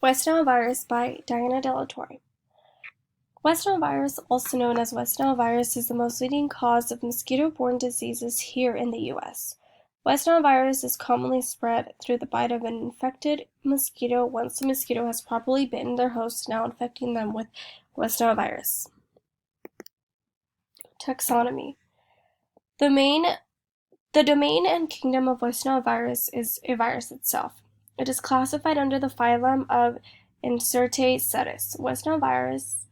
West Nile virus by Dianna Torre. West Nile virus, also known as West Nile virus, is the most leading cause of mosquito-borne diseases here in the U.S. West Nile virus is commonly spread through the bite of an infected mosquito once the mosquito has properly bitten their host, now infecting them with West Nile virus. Taxonomy. The domain and kingdom of West Nile virus is a virus itself. It is classified under the phylum of Incertae. West Nile virus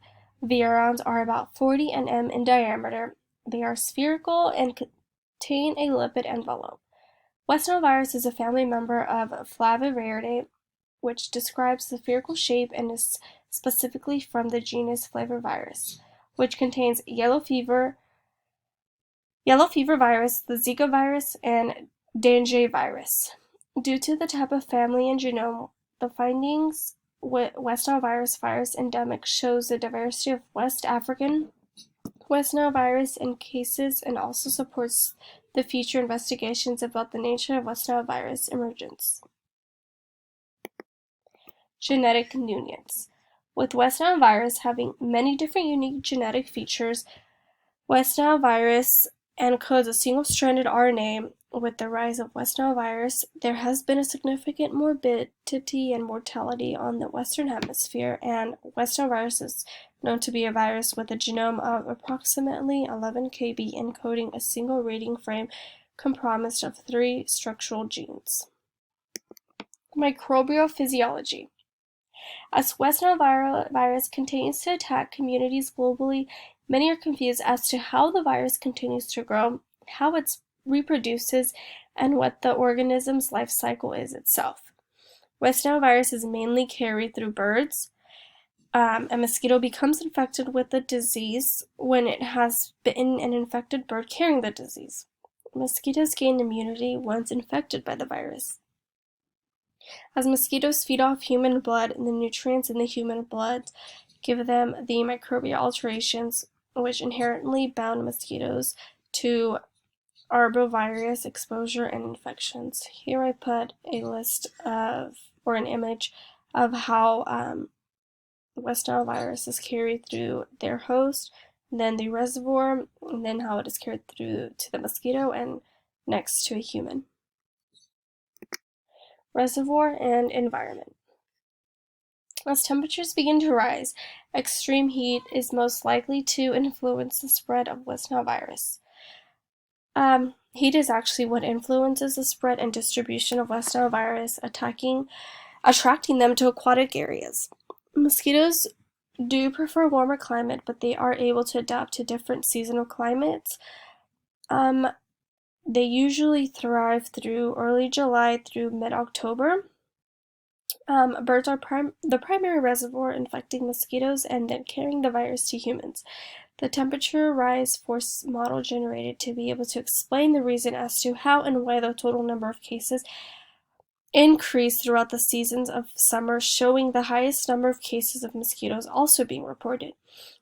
virions are about 40 nm in diameter. They are spherical and contain a lipid envelope. West Nile virus is a family member of Flaviviridae, which describes the spherical shape and is specifically from the genus Flavivirus, which contains yellow fever virus, the Zika virus, and Dengue virus. Due to the type of family and genome, the findings with West Nile virus endemic shows the diversity of West African West Nile virus in cases and also supports the future investigations about the nature of West Nile virus emergence. Genetic nuance. With West Nile virus having many different unique genetic features, West Nile virus encodes a single-stranded RNA. With the rise of West Nile virus, there has been a significant morbidity and mortality on the Western Hemisphere, and West Nile virus is known to be a virus with a genome of approximately 11 kb encoding a single reading frame comprised of 3 structural genes. Microbial physiology. As West Nile virus continues to attack communities globally, many are confused as to how the virus continues to grow, how it reproduces, and what the organism's life cycle is itself. West Nile virus is mainly carried through birds. A mosquito becomes infected with the disease when it has bitten an infected bird carrying the disease. Mosquitoes gain immunity once infected by the virus. As mosquitoes feed off human blood, the nutrients in the human blood give them the microbial alterations which inherently bound mosquitoes to arbovirus exposure and infections. Here I put a list of, or an image of how West Nile virus is carried through their host, then the reservoir, and then how it is carried through to the mosquito and next to a human. Reservoir and environment. As temperatures begin to rise, extreme heat is most likely to influence the spread of West Nile virus. Heat is actually what influences the spread and distribution of West Nile virus, attracting them to aquatic areas. Mosquitoes do prefer warmer climate, but they are able to adapt to different seasonal climates. They usually thrive through early July through mid-October. Birds are the primary reservoir infecting mosquitoes and then carrying the virus to humans. The temperature rise force model generated to be able to explain the reason as to how and why the total number of cases increase throughout the seasons of summer, showing the highest number of cases of mosquitoes also being reported.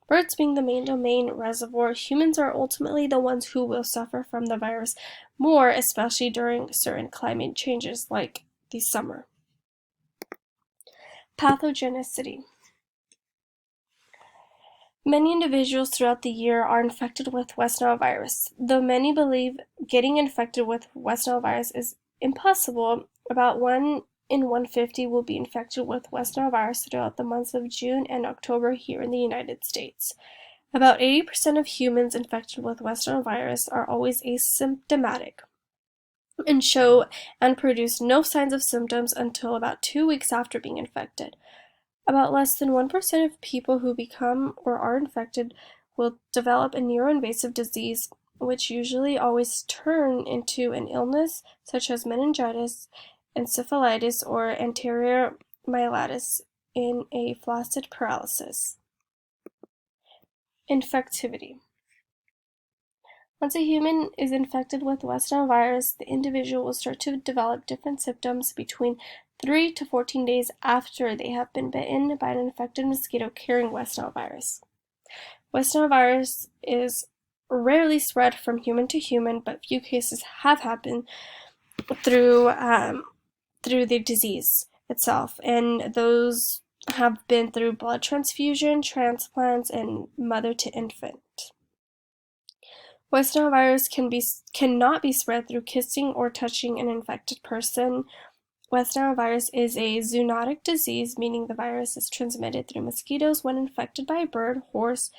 Birds being the main domain reservoir, humans are ultimately the ones who will suffer from the virus more, especially during certain climate changes like the summer. Pathogenicity. Many individuals throughout the year are infected with West Nile virus. Though many believe getting infected with West Nile virus is impossible, about 1 in 150 will be infected with West Nile virus throughout the months of June and October here in the United States. About 80% of humans infected with West Nile virus are always asymptomatic and show and produce no signs of symptoms until about 2 weeks after being infected. About less than 1% of people who become or are infected will develop a neuroinvasive disease, which usually always turn into an illness such as meningitis, encephalitis, or anterior myelitis in a flaccid paralysis. Infectivity. Once a human is infected with West Nile virus, the individual will start to develop different symptoms between 3 to 14 days after they have been bitten by an infected mosquito carrying West Nile virus. West Nile virus is rarely spread from human to human, but few cases have happened through the disease. itself, and those have been through blood transfusion, transplants, and mother to infant. West Nile virus cannot be spread through kissing or touching an infected person. West Nile virus is a zoonotic disease, meaning the virus is transmitted through mosquitoes when infected by a bird, horse,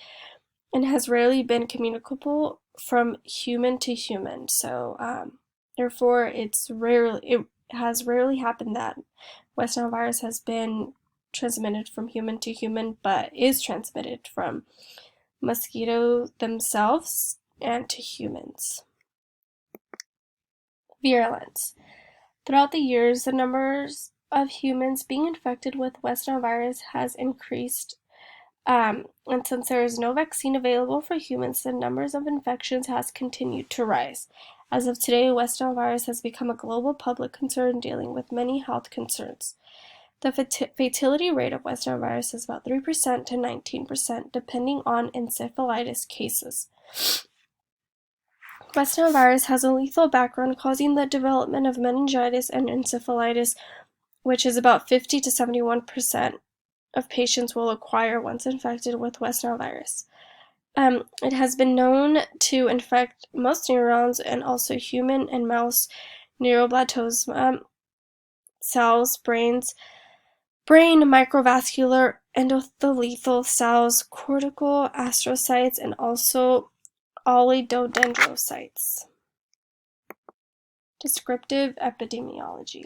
and has rarely been communicable from human to human. So, therefore, it has rarely happened that West Nile virus has been transmitted from human to human, but is transmitted from mosquitoes themselves and to humans. Virulence. Throughout the years, the numbers of humans being infected with West Nile virus has increased, and since there is no vaccine available for humans, the numbers of infections has continued to rise. As of today, West Nile virus has become a global public concern, dealing with many health concerns. The fatality rate of West Nile virus is about 3% to 19%, depending on encephalitis cases. West Nile virus has a lethal background, causing the development of meningitis and encephalitis, which is about 50 to 71% of patients will acquire once infected with West Nile virus. It has been known to infect most neurons and also human and mouse neuroblastoma cells, brain microvascular endothelial cells, cortical astrocytes, and also oligodendrocytes. Descriptive epidemiology.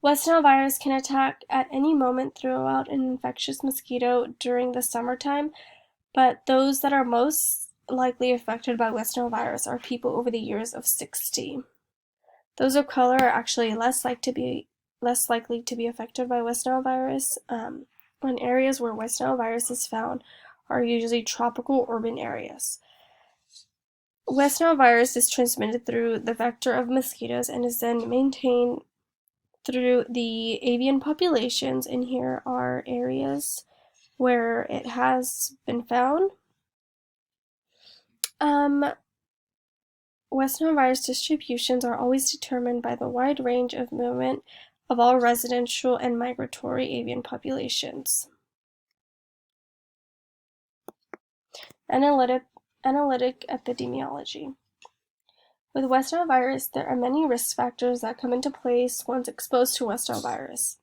West Nile virus can attack at any moment throughout an infectious mosquito during the summertime, but those that are most likely affected by West Nile virus are people over the years of 60. Those of color are actually less likely to be affected by West Nile virus. And areas where West Nile virus is found are usually tropical urban areas. West Nile virus is transmitted through the vector of mosquitoes and is then maintained through the avian populations, and here are areas where it has been found. West Nile virus distributions are always determined by the wide range of movement of all residential and migratory avian populations. Analytic epidemiology. With West Nile virus, there are many risk factors that come into place once exposed to West Nile virus.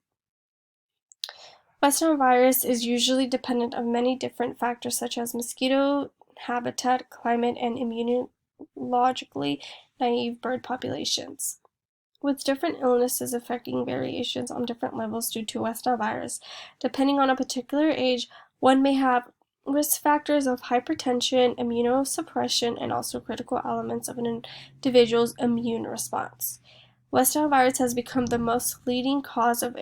West Nile virus is usually dependent on many different factors such as mosquito habitat, climate, and immunologically naive bird populations. With different illnesses affecting variations on different levels due to West Nile virus, depending on a particular age, one may have risk factors of hypertension, immunosuppression, and also critical elements of an individual's immune response. West Nile virus has become the most leading cause of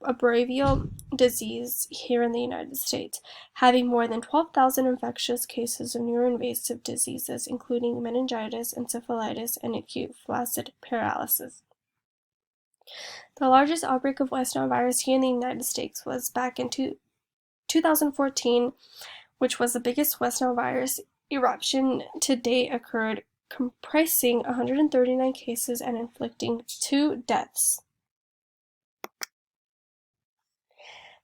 arboreal disease here in the United States, having more than 12,000 infectious cases of neuroinvasive diseases, including meningitis, encephalitis, and acute flaccid paralysis. The largest outbreak of West Nile virus here in the United States was back in 2014, which was the biggest West Nile virus eruption to date occurred, comprising 139 cases and inflicting 2 deaths.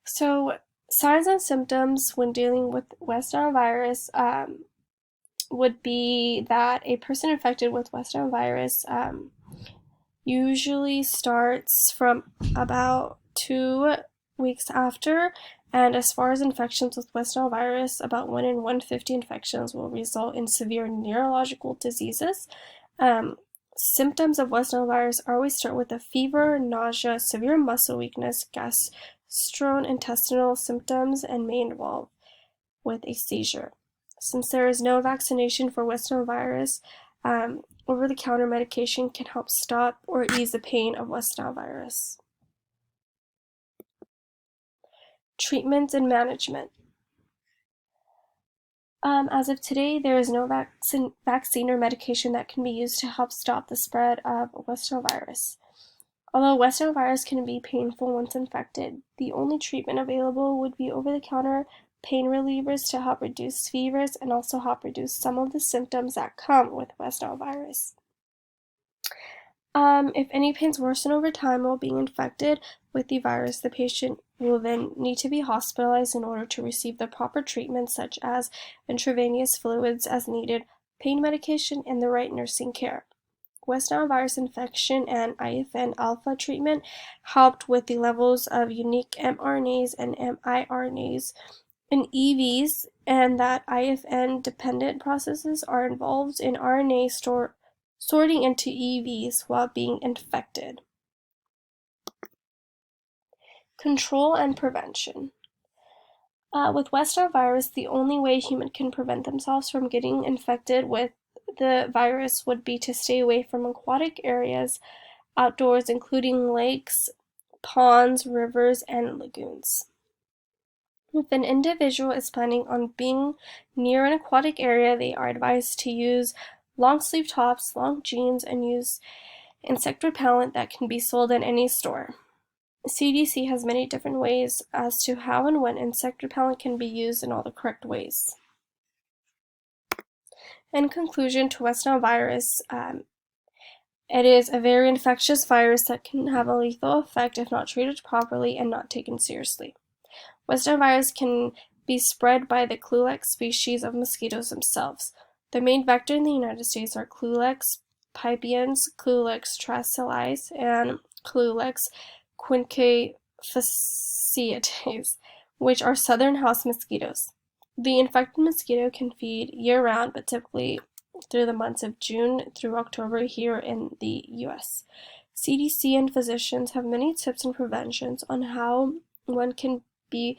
So, signs and symptoms when dealing with West Nile virus would be that a person infected with West Nile virus usually starts from about 2 weeks after, and as far as infections with West Nile virus, about 1 in 150 infections will result in severe neurological diseases. Symptoms of West Nile virus always start with a fever, nausea, severe muscle weakness, gastrointestinal symptoms, and may involve with a seizure. Since there is no vaccination for West Nile virus, over-the-counter medication can help stop or ease the pain of West Nile virus. Treatments and management. As of today, there is no vaccine or medication that can be used to help stop the spread of West Nile virus. Although West Nile virus can be painful once infected, the only treatment available would be over-the-counter pain relievers to help reduce fevers and also help reduce some of the symptoms that come with West Nile virus. If any pains worsen over time while being infected with the virus, the patient will then need to be hospitalized in order to receive the proper treatment, such as intravenous fluids as needed, pain medication, and the right nursing care. West Nile virus infection and IFN alpha treatment helped with the levels of unique mRNAs and miRNAs in EVs, and that IFN-dependent processes are involved in RNA sorting into EVs while being infected. Control and prevention. With West Nile virus, the only way humans can prevent themselves from getting infected with the virus would be to stay away from aquatic areas outdoors, including lakes, ponds, rivers, and lagoons. If an individual is planning on being near an aquatic area, they are advised to use long-sleeve tops, long jeans, and use insect repellent that can be sold in any store. CDC has many different ways as to how and when insect repellent can be used in all the correct ways. In conclusion, to West Nile virus, it is a very infectious virus that can have a lethal effect if not treated properly and not taken seriously. West Nile virus can be spread by the Clulex species of mosquitoes themselves. The main vector in the United States are Clulex pipiens, Clulex tracilis, and Clulex quinquefasciates, which are southern house mosquitoes. The infected mosquito can feed year-round, but typically through the months of June through October here in the U.S. CDC and physicians have many tips and preventions on how one can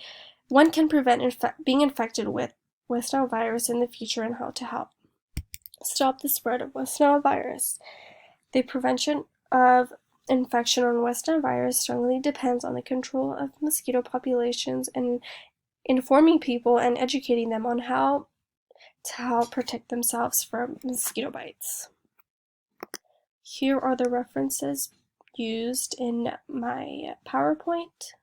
prevent being infected with West Nile virus in the future and how to help stop the spread of West Nile virus. The prevention of infection on West Nile virus strongly depends on the control of mosquito populations and informing people and educating them on how to help protect themselves from mosquito bites. Here are the references used in my PowerPoint.